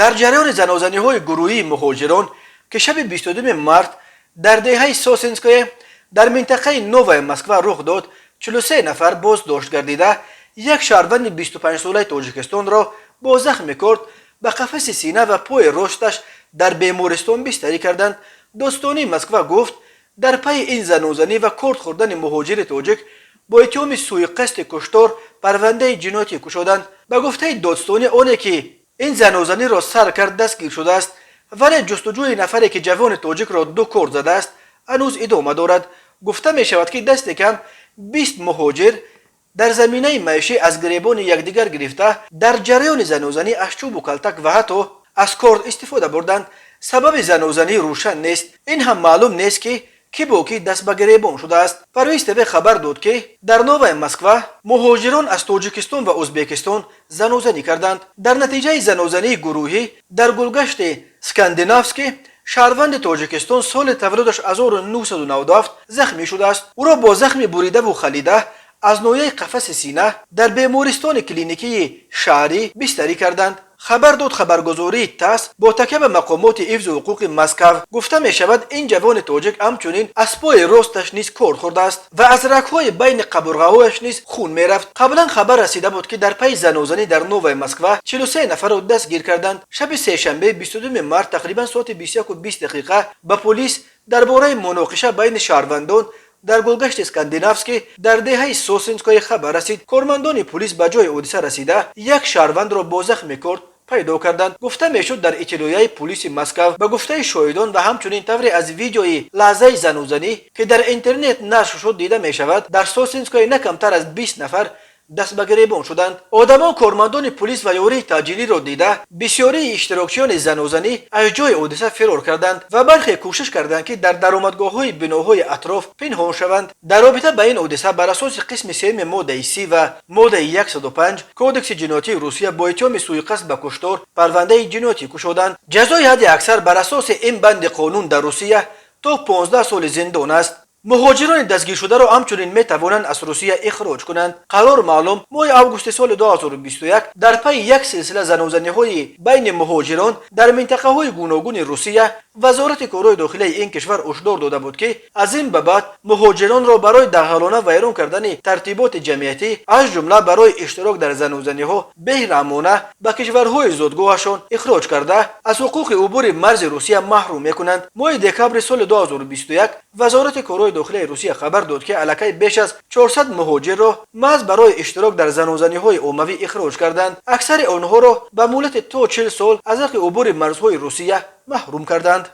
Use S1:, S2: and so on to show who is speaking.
S1: در جریان زنازنی‌های گروهی مهاجران که شب 22 مارت در دهه سوسنسکای در منطقه نوای مسکو رخ داد، 43 نفر بازداشت گردیده یک شهروند 25 ساله تاجیکستان را با زخم کرد به قفس سینه و پای راستش در بیمارستان بستری کردند. داستانی مسکو گفت در پی این زنازنی و کرد خوردن مهاجر تاجیک با اتهام سوءقصد کشتار پرونده جنایتی گشودند. به گفته دادستانی آنی که این زنازنی را سر کرد دستگیر شده است، ولی جستجوی نفری که جوان تاجیک را 2 کرد زده است هنوز ادامه دارد. گفته می شود که دست کم 20 مهاجر در زمینه معیشی از گریبان یکدیگر گرفته در جریان زنازنی از چوب و کلتک و حتی از کرد استفاده بردند. سبب زنازنی روشن نیست. این هم معلوم نیست که کی با کی دست به گریبان شده است. پرویز تیوی خبر داد که در نوای مسکو مهاجران از تاجیکستان و ازبکستان زنازنی کردند. در نتیجه زنازنی گروهی در گلگشت اسکاندیناوسکی شهروند تاجیکستان سال تولدش 1997 زخمی شده است. او را با زخم بریده و خلیده از ناحیه قفس سینه در بیمارستان کلینیکی شهری بستری کردند. خبر داد خبرگزاری تاس با تکیه به مقامات حفظ حقوق مسکو. گفته می شود این جوان تاجیک همچنین از پای راستش نیز کرد خورده است و از رگ‌های بین قبرغه‌هایش نیز خون می رفت. قبلا خبر رسیده بود که در پی زنازنی در نوای مسکو 43 نفر را دستگیر کردند. شب سه‌شنبه 22 مارت تقریبا ساعت 21:20 به پلیس درباره مناقشه بین شهروندان در گلگشت اسکاندیناوسکی در دهه سوسنسکای خبر رسید. کارمندان پلیس به جای حادثه رسیده یک شهروند را با زخم کرد پیدا کردند. گفته میشد در اطلاعیه پلیس مسکو به گفته شاهدان و همچنین طوری از ویدیوی لحظه زنازنی که در اینترنت نشر شد دیده می شود در سوسنسکای نه کمتر از 20 نفر دست به گریبان شدند. آدمان کارمندان پلیس و یاری تاجیلی را دیده بسیاری اشتراکچیان زنازنی از جای حادثه فرار کردند و برخی کوشش کردند که در درآمدگاه‌های بناهای اطراف پنهان شوند. در رابطه با این حادثه بر اساس قسم 3 ماده 30 و ماده 105 کودکس جنایتی روسیه با اتهام سوءقصد به کشتار پرونده جنایتی گشودند. جزای حد اکثر بر اساس این بند قانون در روسیه تا 15 سال زندان است. مهاجران دستگیر شده را همچنین می توانند از روسیه اخراج کنند. قرار معلوم ماه آگوست سال 2021 در پی یک سلسله زنازنی‌های بین مهاجران در منطقه‌های گوناگون روسیه وزارت کارهای داخلی این کشور هشدار داده بود که از این به بعد مهاجران را برای دغلانه و ویران کردن ترتیبات جمعیتی از جمله برای اشتراک در زنازنی‌ها بهرامانه به کشورهای زادگاهشان اخراج کرده از حقوق عبور مرز روسیه محروم می‌کنند. ماه دکامبر سال 2021 وزارت کارهای داخلی روسیه خبر داد که الکی بیش از 400 مهاجر را محض برای اشتراک در زنازنی‌های عمومی اخراج کردند. اکثر آنها را به مهلت تا 40 سال از حق عبور مرزهای روسیه محروم کردند.